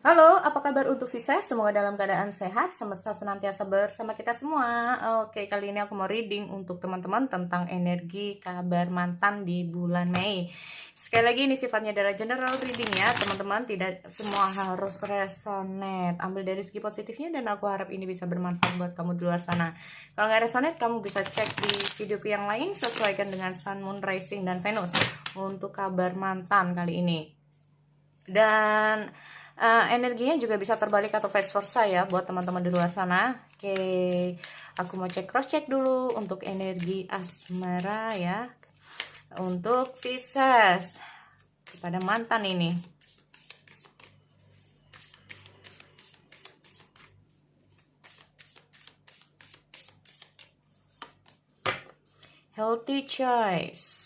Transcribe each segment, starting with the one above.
Halo, apa kabar untuk Visa? Semoga dalam keadaan sehat, semesta senantiasa bersama kita semua. Oke, kali ini aku mau reading untuk teman-teman tentang energi kabar mantan di bulan Mei. Sekali lagi ini sifatnya adalah general reading ya, teman-teman. Tidak semua harus resonate. Ambil dari segi positifnya dan aku harap ini bisa bermanfaat buat kamu di luar sana. Kalau nggak resonate, kamu bisa cek di videoku yang lain sesuaikan dengan Sun, Moon, Rising, dan Venus untuk kabar mantan kali ini. Dan energinya juga bisa terbalik atau vice versa ya buat teman-teman di luar sana. Oke, aku mau cek cross check dulu untuk energi asmara ya, untuk Pisces kepada mantan ini. Healthy choice.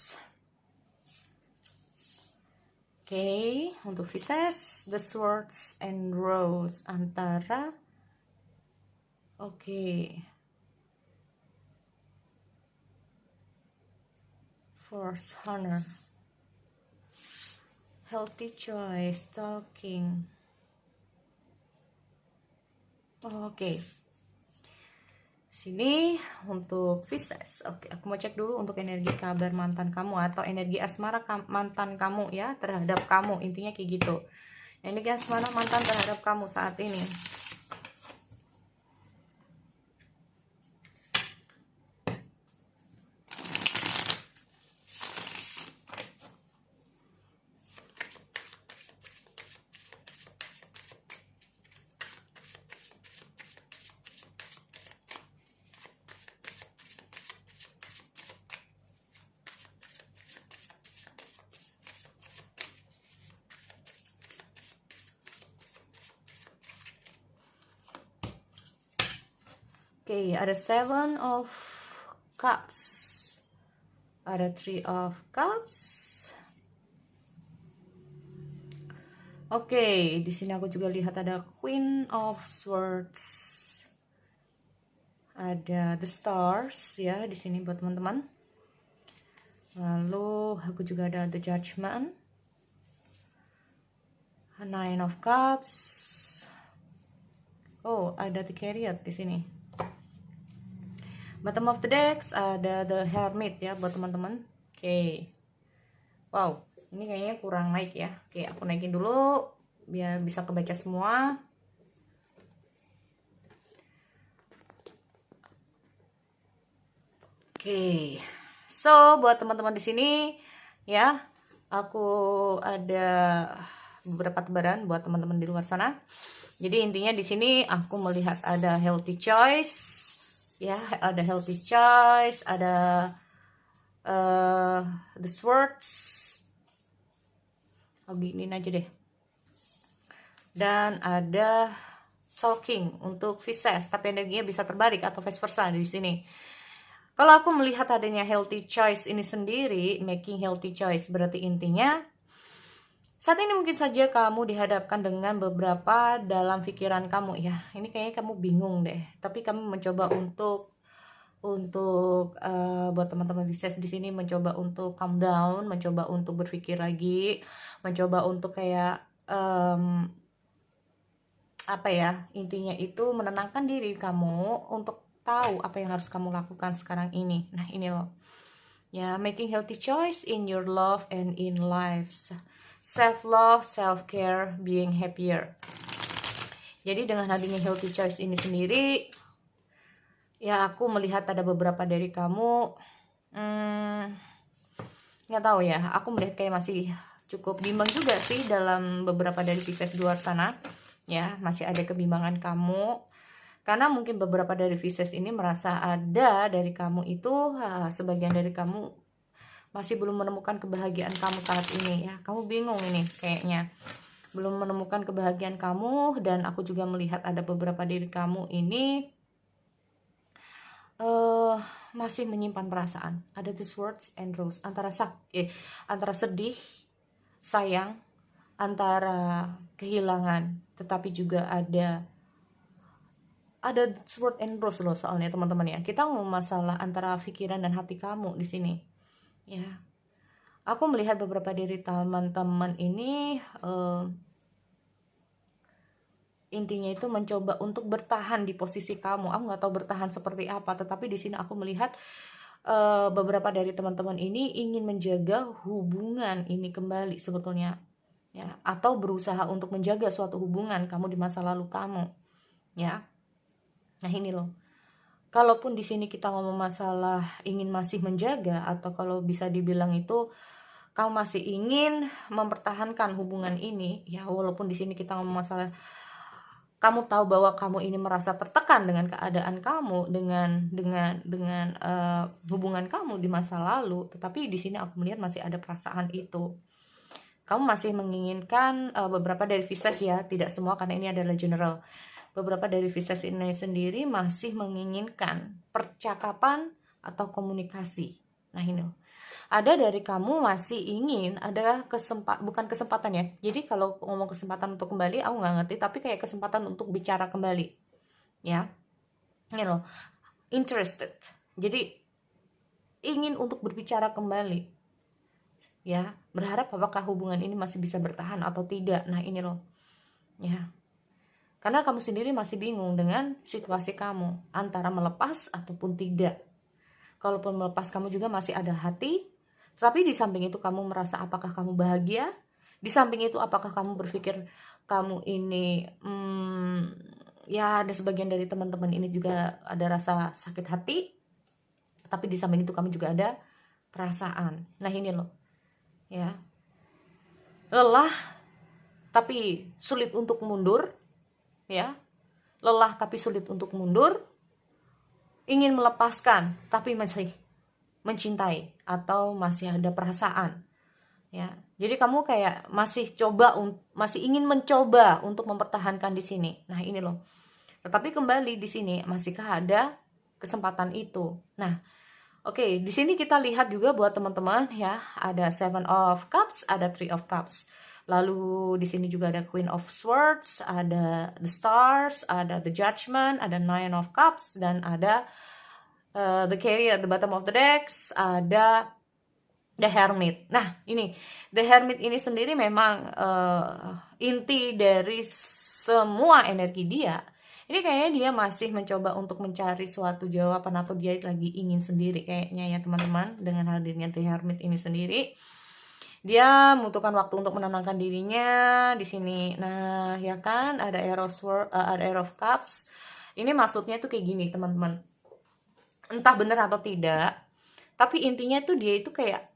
Oke, untuk Pisces, the swords and rose antara Force Honor. Healthy choice, talking. Sini untuk Pisces. Oke, aku mau cek dulu untuk energi kabar mantan kamu atau energi asmara mantan kamu ya terhadap kamu. Intinya kayak gitu. Energi asmara mantan terhadap kamu saat ini. Oke, ada Seven of Cups. Ada Three of Cups. Oke, di sini aku juga lihat ada Queen of Swords. Ada The Stars ya di sini buat teman-teman. Lalu aku juga ada The Judgment. Nine of Cups. Oh, ada The Chariot di sini. Bottom of the decks ada The Hermit ya buat teman-teman. Oke. Wow, ini kayaknya kurang naik ya. Oke, aku naikin dulu biar bisa kebaca semua. Oke. So, buat teman-teman di sini ya, aku ada beberapa tebaran buat teman-teman di luar sana. Jadi intinya di sini aku melihat ada healthy choice. Ya, ada healthy choice, ada the swords. Giniin aja deh. Dan ada talking untuk Pisces, tapi energinya bisa terbalik atau vice versa di sini. Kalau aku melihat adanya healthy choice ini sendiri, making healthy choice berarti intinya saat ini mungkin saja kamu dihadapkan dengan beberapa dalam pikiran kamu ya. Ini kayaknya kamu bingung deh, tapi kamu mencoba untuk buat teman-teman Pisces di sini mencoba untuk calm down, mencoba untuk berpikir lagi, mencoba untuk kayak apa ya, intinya itu menenangkan diri kamu untuk tahu apa yang harus kamu lakukan sekarang ini. Nah ini loh ya, making healthy choice in your love and in life, self love, self care, being happier. Jadi dengan adanya healthy choice ini sendiri ya, aku melihat ada beberapa dari kamu nggak tahu ya, aku melihat kayak masih cukup bimbang juga sih dalam beberapa dari Pisces di luar sana ya, masih ada kebimbangan kamu karena mungkin beberapa dari Pisces ini merasa ada dari kamu itu sebagian dari kamu masih belum menemukan kebahagiaan kamu saat ini ya. Kamu bingung ini kayaknya belum menemukan kebahagiaan kamu, dan aku juga melihat ada beberapa diri kamu ini masih menyimpan perasaan. Ada the swords and rose, antara sedih, sayang, antara kehilangan, tetapi juga ada sword and rose loh soalnya teman-teman ya. Kita ngomong masalah antara pikiran dan hati kamu di sini ya. Aku melihat beberapa dari teman-teman ini intinya itu mencoba untuk bertahan di posisi kamu. Aku nggak tahu bertahan seperti apa, tetapi di sini aku melihat beberapa dari teman-teman ini ingin menjaga hubungan ini kembali sebetulnya, ya, atau berusaha untuk menjaga suatu hubungan kamu di masa lalu kamu, ya. Nah ini loh, kalaupun di sini kita ngomong masalah ingin masih menjaga, atau kalau bisa dibilang itu kamu masih ingin mempertahankan hubungan ini, ya, walaupun di sini kita ngomong masalah kamu tahu bahwa kamu ini merasa tertekan dengan keadaan kamu, dengan hubungan kamu di masa lalu, tetapi di sini aku melihat masih ada perasaan itu. Kamu masih menginginkan beberapa dari Pisces, ya, tidak semua karena ini adalah general. Beberapa dari Pisces ini sendiri masih menginginkan percakapan atau komunikasi. Nah ini ada dari kamu masih ingin ada bukan kesempatan, ya. Jadi kalau ngomong kesempatan untuk kembali aku nggak ngerti, tapi kayak kesempatan untuk bicara kembali, ya. Ini loh, interested. Jadi ingin untuk berbicara kembali, ya. Berharap apakah hubungan ini masih bisa bertahan atau tidak. Nah ini loh, ya. Karena kamu sendiri masih bingung dengan situasi kamu antara melepas ataupun tidak. Kalaupun melepas, kamu juga masih ada hati. Tapi di samping itu kamu merasa apakah kamu bahagia? Di samping itu apakah kamu berpikir kamu ini ya, ada sebagian dari teman-teman ini juga ada rasa sakit hati. Tapi di samping itu kamu juga ada perasaan. Nah ini loh, ya. Lelah tapi sulit untuk mundur, ya. Lelah tapi sulit untuk mundur. Ingin melepaskan tapi masih mencintai atau masih ada perasaan, ya. Jadi kamu kayak masih ingin mencoba untuk mempertahankan di sini. Nah ini loh, tetapi kembali di sini masihkah ada kesempatan itu. Nah oke, di sini kita lihat juga buat teman-teman, ya, ada Seven of Cups, ada Three of Cups. Lalu di sini juga ada Queen of Swords, ada The Stars, ada The Judgment, ada Nine of Cups, dan ada The Carrier at the bottom of the decks, ada The Hermit. Nah ini The Hermit ini sendiri memang inti dari semua energi dia. Ini kayaknya dia masih mencoba untuk mencari suatu jawaban, atau dia lagi ingin sendiri kayaknya, ya teman-teman. Dengan hadirnya The Hermit ini sendiri, dia membutuhkan waktu untuk menenangkan dirinya di sini. Nah ya kan, ada Air of Cups. Ini maksudnya tuh kayak gini teman-teman, entah benar atau tidak, tapi intinya tuh dia itu kayak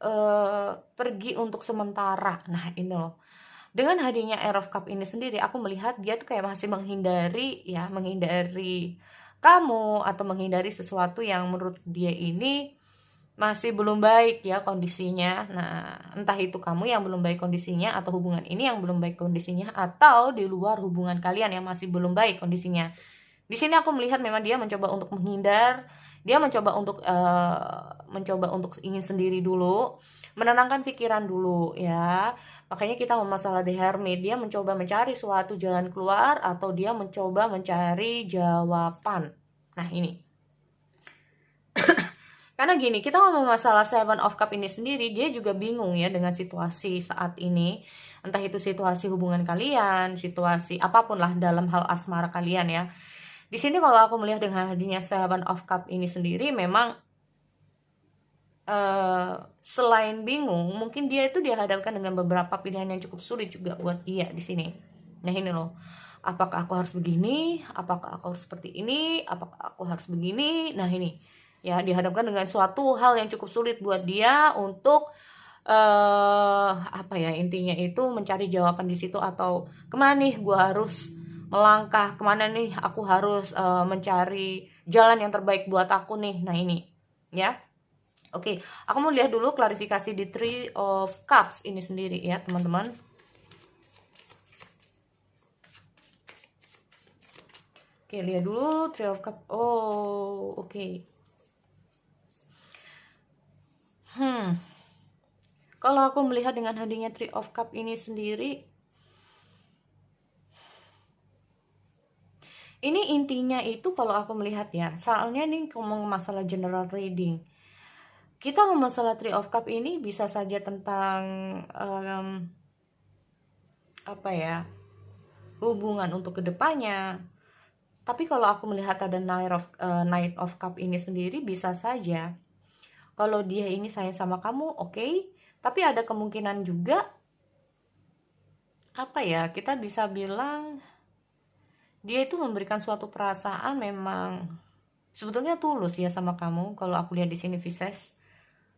pergi untuk sementara. Nah ini loh, dengan hadirnya Air of Cup ini sendiri, aku melihat dia tuh kayak masih menghindari kamu, atau menghindari sesuatu yang menurut dia ini masih belum baik, ya, kondisinya. Nah entah itu kamu yang belum baik kondisinya, atau hubungan ini yang belum baik kondisinya, atau di luar hubungan kalian yang masih belum baik kondisinya. Di sini aku melihat memang dia mencoba untuk menghindar. Dia mencoba untuk ingin sendiri dulu, menenangkan pikiran dulu, ya. Makanya kita masalah The Hermit, dia mencoba mencari suatu jalan keluar, atau dia mencoba mencari jawaban. Nah ini, karena gini, kita ngomong masalah Seven of Cup ini sendiri, dia juga bingung, ya, dengan situasi saat ini. Entah itu situasi hubungan kalian, situasi apapun lah dalam hal asmara kalian, ya. Di sini kalau aku melihat dengan hadirnya Seven of Cup ini sendiri, memang selain bingung, mungkin dia itu dihadapkan dengan beberapa pilihan yang cukup sulit juga buat dia di sini. Nah ini loh, apakah aku harus begini, apakah aku harus seperti ini, apakah aku harus begini. Nah ini, ya, dihadapkan dengan suatu hal yang cukup sulit buat dia untuk apa ya, intinya itu mencari jawaban di situ, atau kemana nih gue harus melangkah, kemana nih aku harus mencari jalan yang terbaik buat aku nih. Nah ini, ya. Oke, aku mau lihat dulu klarifikasi di Three of Cups ini sendiri, ya teman-teman. Oke, lihat dulu Three of Cups. Oh, oke. Kalau aku melihat dengan hadirnya Three of Cups ini sendiri, ini intinya itu kalau aku melihat, ya, soalnya ini ngomong masalah general reading. Kita ngomong masalah Three of Cup ini bisa saja tentang apa ya, hubungan untuk kedepannya. Tapi kalau aku melihat ada Knight of Cup ini sendiri, bisa saja kalau dia ini sayang sama kamu, oke. Tapi ada kemungkinan juga, apa ya, kita bisa bilang dia itu memberikan suatu perasaan memang sebetulnya tulus ya sama kamu. Kalau aku lihat di sini Pisces.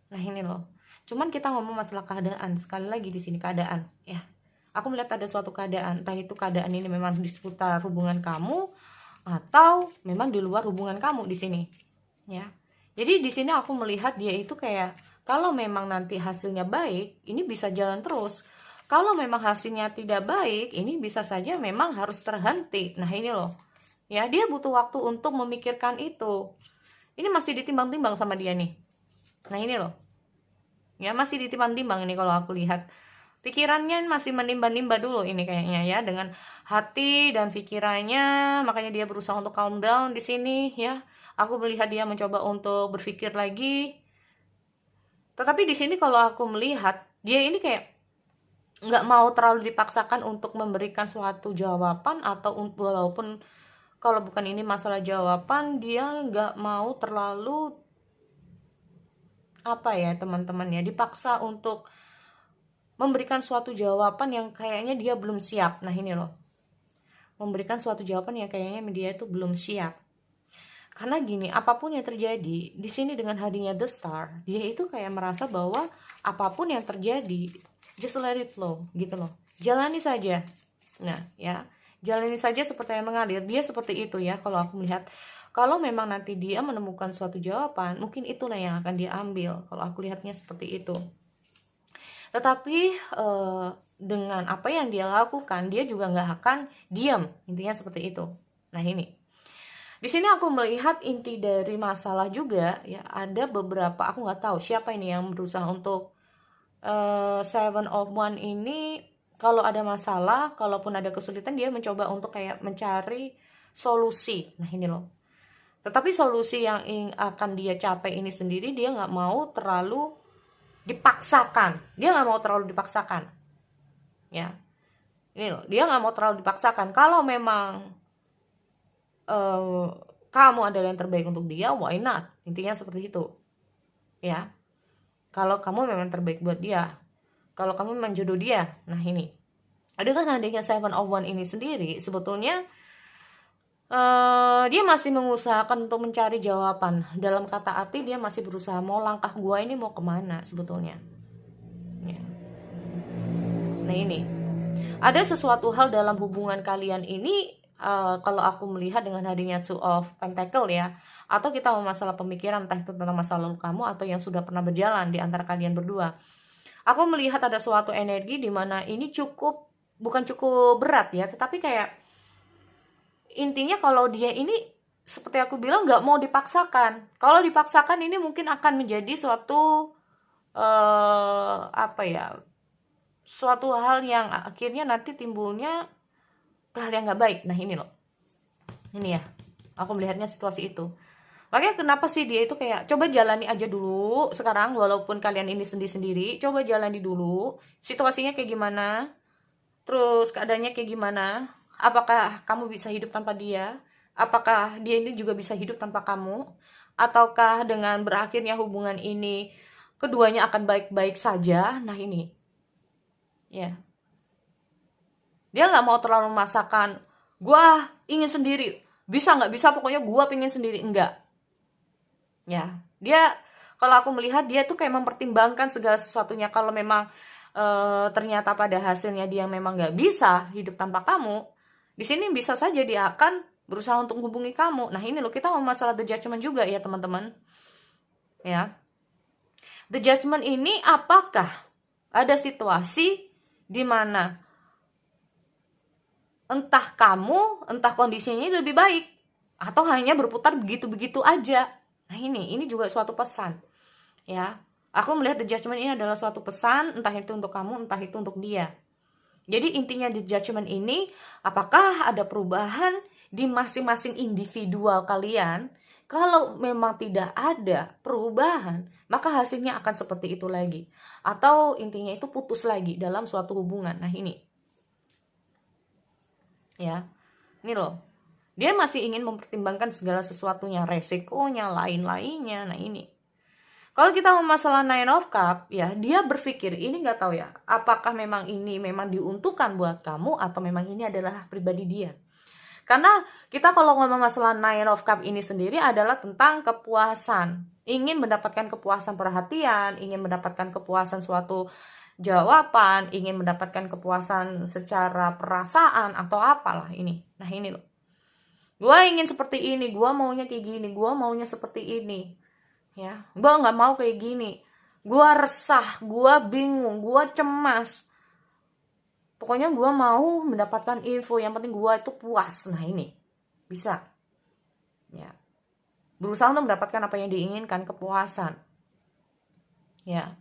Nah ini loh. Cuman kita ngomong masalah keadaan, sekali lagi di sini keadaan, ya. Aku melihat ada suatu keadaan, entah itu keadaan ini memang di seputar hubungan kamu atau memang di luar hubungan kamu di sini, ya. Jadi di sini aku melihat dia itu kayak kalau memang nanti hasilnya baik, ini bisa jalan terus. Kalau memang hasilnya tidak baik, ini bisa saja memang harus terhenti. Nah ini loh, ya, dia butuh waktu untuk memikirkan itu. Ini masih ditimbang-timbang sama dia nih. Nah ini loh, ya, masih ditimbang-timbang ini kalau aku lihat. Pikirannya masih menimba-nimba dulu ini kayaknya ya, dengan hati dan pikirannya. Makanya dia berusaha untuk calm down di sini ya. Aku melihat dia mencoba untuk berpikir lagi. Tetapi di sini kalau aku melihat dia ini kayak nggak mau terlalu dipaksakan untuk memberikan suatu jawaban, atau walaupun kalau bukan ini masalah jawaban, dia nggak mau terlalu, apa ya teman-teman ya, dipaksa untuk memberikan suatu jawaban yang kayaknya dia belum siap. Nah ini loh, memberikan suatu jawaban yang kayaknya dia itu belum siap. Karena gini, apapun yang terjadi di sini dengan hadirnya The Star, dia itu kayak merasa bahwa apapun yang terjadi, just let it flow gitu loh. Jalani saja. Nah, ya, jalani saja seperti yang mengalir. Dia seperti itu ya kalau aku melihat. Kalau memang nanti dia menemukan suatu jawaban, mungkin itulah yang akan dia ambil. Kalau aku lihatnya seperti itu. Tetapi dengan apa yang dia lakukan, dia juga nggak akan diam. Intinya seperti itu. Nah ini. Di sini aku melihat inti dari masalah juga ya, ada beberapa, aku nggak tahu siapa ini yang berusaha untuk Seven of Wands ini. Kalau ada masalah, kalaupun ada kesulitan, dia mencoba untuk kayak mencari solusi. Nah ini loh. Tetapi solusi yang akan dia capai ini sendiri, dia nggak mau terlalu dipaksakan. Dia nggak mau terlalu dipaksakan. Ya, ini loh. Dia nggak mau terlalu dipaksakan. Kalau memang kamu adalah yang terbaik untuk dia, why not? Intinya seperti itu, ya. Kalau kamu memang terbaik buat dia, kalau kamu memang jodoh dia. Nah ini, ada kan adanya Seven of Wands ini sendiri, sebetulnya dia masih mengusahakan untuk mencari jawaban. Dalam kata arti dia masih berusaha, mau langkah gua ini mau kemana sebetulnya, ya. Nah ini, ada sesuatu hal dalam hubungan kalian ini. Kalau aku melihat dengan hadirnya Two of Pentacle ya, atau kita mau masalah pemikiran, entah itu tentang masa lalu kamu atau yang sudah pernah berjalan di antara kalian berdua, aku melihat ada suatu energi di mana ini bukan cukup berat ya, tetapi kayak intinya kalau dia ini seperti aku bilang nggak mau dipaksakan. Kalau dipaksakan ini mungkin akan menjadi suatu apa ya, suatu hal yang akhirnya nanti timbulnya hal yang nggak baik. Nah ini loh, ini ya, aku melihatnya situasi itu. Makanya kenapa sih dia itu kayak coba jalani aja dulu sekarang, walaupun kalian ini sendiri-sendiri, coba jalani dulu situasinya kayak gimana, terus keadaannya kayak gimana, apakah kamu bisa hidup tanpa dia, apakah dia ini juga bisa hidup tanpa kamu, ataukah dengan berakhirnya hubungan ini keduanya akan baik-baik saja. Nah ini ya, dia nggak mau terlalu memaksakan, gue ingin sendiri, bisa nggak bisa, pokoknya gue pengen sendiri, enggak. Ya, dia, kalau aku melihat dia tuh kayak mempertimbangkan segala sesuatunya. Kalau memang ternyata pada hasilnya dia memang nggak bisa hidup tanpa kamu, di sini bisa saja dia akan berusaha untuk menghubungi kamu. Nah ini loh, kita mau masalah The Judgment juga ya teman-teman. Ya, The Judgment ini apakah ada situasi di mana entah kamu, entah kondisinya lebih baik, atau hanya berputar begitu-begitu aja. Nah ini juga suatu pesan, ya. Aku melihat The Judgment ini adalah suatu pesan, entah itu untuk kamu, entah itu untuk dia. Jadi intinya The Judgment ini, apakah ada perubahan di masing-masing individual kalian? Kalau memang tidak ada perubahan, maka hasilnya akan seperti itu lagi. Atau intinya itu putus lagi dalam suatu hubungan. Nah ini, Ya, ini loh. Dia masih ingin mempertimbangkan segala sesuatunya, resikonya, lain-lainnya. Nah ini. Kalau kita mau masalah Nine of Cup, ya dia berpikir, ini nggak tahu ya, apakah memang ini memang diuntukkan buat kamu atau memang ini adalah pribadi dia. Karena kita kalau ngomong masalah Nine of Cup ini sendiri adalah tentang kepuasan. Ingin mendapatkan kepuasan perhatian, ingin mendapatkan kepuasan suatu jawaban, ingin mendapatkan kepuasan secara perasaan atau apalah ini. Nah ini loh. Gue ingin seperti ini, gue maunya kayak gini, gue maunya seperti ini. Ya, gue nggak mau kayak gini. Gue resah, gue bingung, gue cemas. Pokoknya gue mau mendapatkan info, yang penting gue itu puas. Nah ini, bisa. Ya, berusaha untuk mendapatkan apa yang diinginkan, kepuasan. Ya,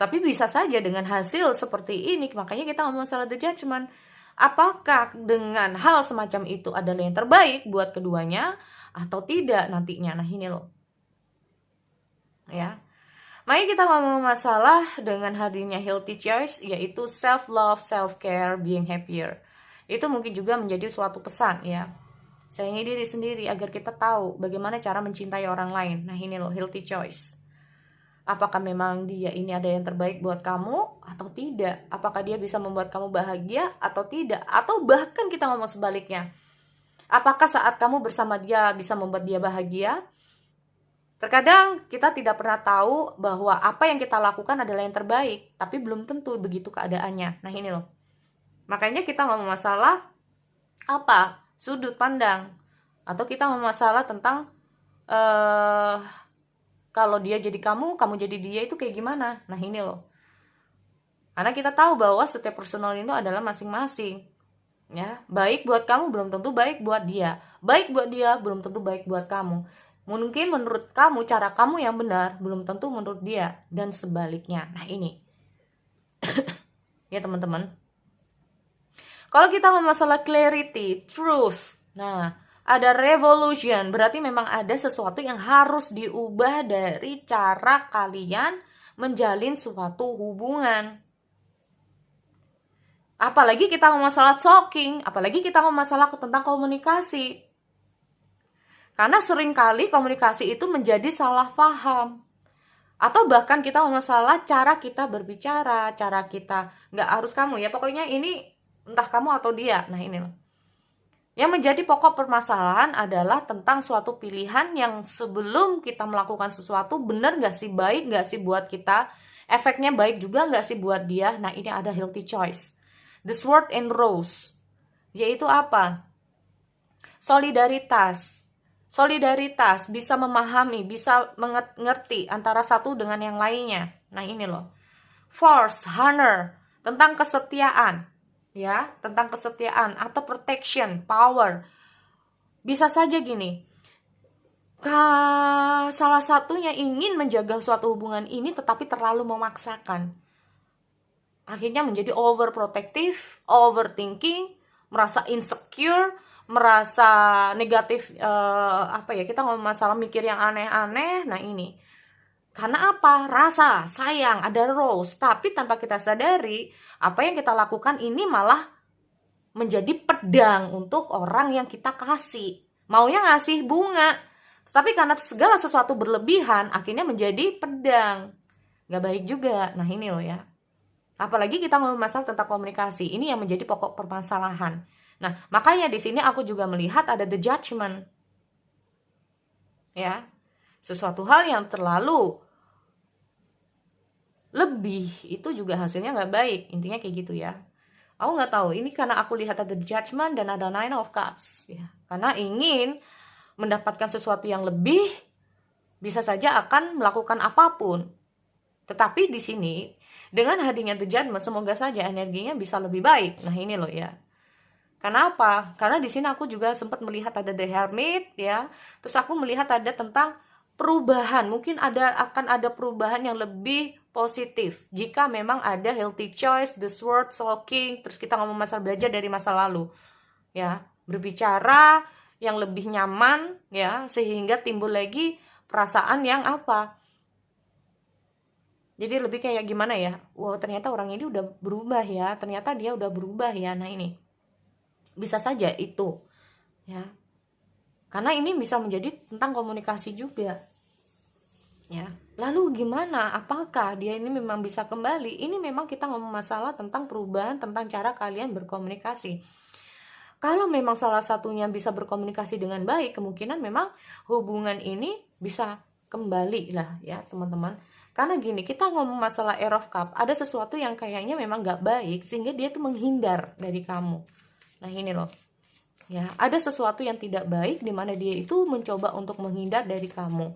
tapi bisa saja dengan hasil seperti ini, makanya kita ngomong masalah the judgment. Apakah dengan hal semacam itu adalah yang terbaik buat keduanya atau tidak nantinya? Nah ini loh. Ya. Mari kita ngomong masalah dengan hadirnya healthy choice, yaitu self-love, self-care, being happier. Itu mungkin juga menjadi suatu pesan ya. Sayangi diri sendiri agar kita tahu bagaimana cara mencintai orang lain. Nah ini loh, healthy choice. Apakah memang dia ini ada yang terbaik buat kamu atau tidak? Apakah dia bisa membuat kamu bahagia atau tidak? Atau bahkan kita ngomong sebaliknya. Apakah saat kamu bersama dia bisa membuat dia bahagia? Terkadang kita tidak pernah tahu bahwa apa yang kita lakukan adalah yang terbaik, tapi belum tentu begitu keadaannya. Nah ini loh. Makanya kita ngomong masalah apa? Sudut pandang. Atau kita ngomong masalah tentang kalau dia jadi kamu jadi dia itu kayak gimana? Nah ini loh. Karena kita tahu bahwa setiap personal itu adalah masing-masing. Ya, baik buat kamu belum tentu baik buat dia. Baik buat dia belum tentu baik buat kamu. Mungkin menurut kamu cara kamu yang benar belum tentu menurut dia dan sebaliknya. Nah ini. Ya teman-teman. Kalau kita ngomong masalah clarity, truth. Nah, ada revolution, berarti memang ada sesuatu yang harus diubah dari cara kalian menjalin suatu hubungan. Apalagi kita ngomong masalah talking, apalagi kita ngomong masalah tentang komunikasi. Karena seringkali komunikasi itu menjadi salah paham. Atau bahkan kita ngomong masalah cara kita berbicara, cara kita, nggak harus kamu ya, pokoknya ini entah kamu atau dia. Nah ini loh. Yang menjadi pokok permasalahan adalah tentang suatu pilihan yang sebelum kita melakukan sesuatu, benar nggak sih, baik nggak sih buat kita, efeknya baik juga nggak sih buat dia. Nah ini ada healthy choice. The sword and rose, yaitu apa? Solidaritas. Solidaritas, bisa memahami, bisa mengerti antara satu dengan yang lainnya. Nah ini loh. Force, honor, tentang kesetiaan. Ya, tentang kesetiaan atau protection, power. Bisa saja gini, salah satunya ingin menjaga suatu hubungan ini tetapi terlalu memaksakan. Akhirnya menjadi overprotective, overthinking, merasa insecure, merasa negatif, kita ngomong masalah mikir yang aneh-aneh. Nah ini karena apa? Rasa sayang, ada rose, tapi tanpa kita sadari apa yang kita lakukan ini malah menjadi pedang untuk orang yang kita kasih. Maunya ngasih bunga, tapi karena segala sesuatu berlebihan akhirnya menjadi pedang. Gak baik juga. Nah ini loh ya. Apalagi kita ngomong masalah tentang komunikasi, ini yang menjadi pokok permasalahan. Nah, makanya di sini aku juga melihat ada the judgment. Ya. Sesuatu hal yang terlalu lebih itu juga hasilnya nggak baik. Intinya kayak gitu ya. Aku nggak tahu, ini karena aku lihat ada the judgment dan ada nine of cups ya. Karena ingin mendapatkan sesuatu yang lebih, bisa saja akan melakukan apapun. Tetapi di sini dengan hadirnya the judgment, semoga saja energinya bisa lebih baik. Nah ini loh ya. Karena apa? Karena di sini aku juga sempat melihat ada the hermit ya. Terus aku melihat ada tentang perubahan. Mungkin akan ada perubahan yang lebih positif jika memang ada healthy choice, the sword, soul king. Terus kita ngomong masalah belajar dari masa lalu. Ya, berbicara yang lebih nyaman ya, sehingga timbul lagi perasaan yang apa? Jadi lebih kayak gimana ya? Wow, ternyata orang ini udah berubah ya. Ternyata dia udah berubah ya. Nah, ini. Bisa saja itu, ya. Karena ini bisa menjadi tentang komunikasi juga. Ya. Lalu gimana? Apakah dia ini memang bisa kembali? Ini memang kita ngomong masalah tentang perubahan, tentang cara kalian berkomunikasi. Kalau memang salah satunya bisa berkomunikasi dengan baik, kemungkinan memang hubungan ini bisa kembali lah ya teman-teman. Karena gini, kita ngomong masalah Ace of Cup, ada sesuatu yang kayaknya memang gak baik sehingga dia tuh menghindar dari kamu. Nah ini loh, ya ada sesuatu yang tidak baik di mana dia itu mencoba untuk menghindar dari kamu.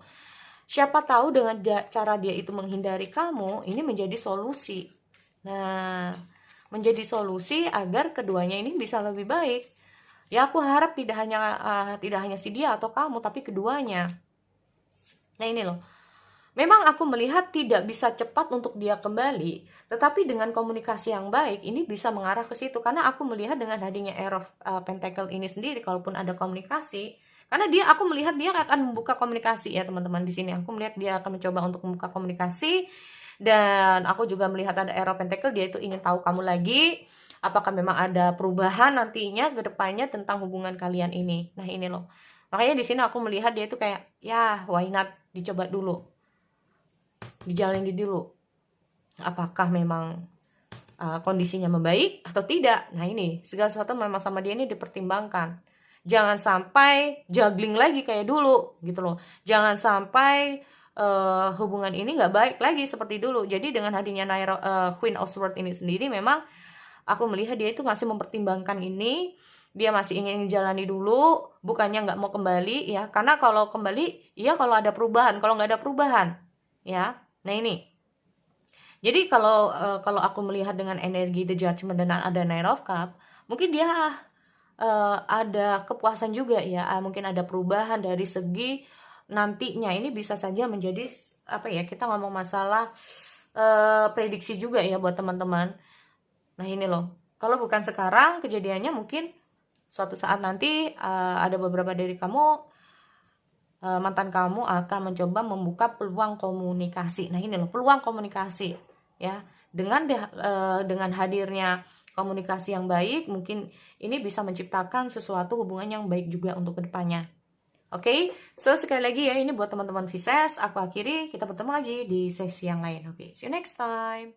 Siapa tahu dengan cara dia itu menghindari kamu, ini menjadi solusi. Nah, menjadi solusi agar keduanya ini bisa lebih baik. Ya aku harap tidak hanya si dia atau kamu, tapi keduanya. Nah ini loh, memang aku melihat tidak bisa cepat untuk dia kembali, tetapi dengan komunikasi yang baik ini bisa mengarah ke situ. Karena aku melihat dengan hadirnya Ace of Pentacle ini sendiri, kalaupun ada komunikasi, karena aku melihat dia akan membuka komunikasi ya teman-teman. Di sini aku melihat dia akan mencoba untuk membuka komunikasi, dan aku juga melihat ada Ace of Pentacle, dia itu ingin tahu kamu lagi. Apakah memang ada perubahan nantinya ke depannya tentang hubungan kalian ini. Nah ini loh, makanya di sini aku melihat dia itu kayak ya why not, dicoba dulu, dijalani dulu. Apakah memang kondisinya membaik atau tidak. Nah ini segala sesuatu memang sama dia ini dipertimbangkan. Jangan sampai juggling lagi kayak dulu gitu loh. Jangan sampai hubungan ini nggak baik lagi seperti dulu. Jadi dengan hadirnya Queen of Swords ini sendiri, memang aku melihat dia itu masih mempertimbangkan ini. Dia masih ingin jalani dulu, bukannya nggak mau kembali ya. Karena kalau kembali, iya kalau ada perubahan. Kalau nggak ada perubahan, ya. Nah ini. Jadi kalau aku melihat dengan energi The Judgment dan ada Nine of Cup, mungkin dia ada kepuasan juga ya. Mungkin ada perubahan dari segi nantinya. Ini bisa saja menjadi apa ya? Kita ngomong masalah prediksi juga ya buat teman-teman. Nah ini loh. Kalau bukan sekarang, kejadiannya mungkin suatu saat nanti ada beberapa dari kamu, mantan kamu akan mencoba membuka peluang komunikasi. Nah ini loh, peluang komunikasi ya. Dengan hadirnya komunikasi yang baik, mungkin ini bisa menciptakan sesuatu hubungan yang baik juga untuk kedepannya. Oke, so sekali lagi ya, ini buat teman-teman Pisces, aku akhiri, kita bertemu lagi di sesi yang lain. Oke, see you next time.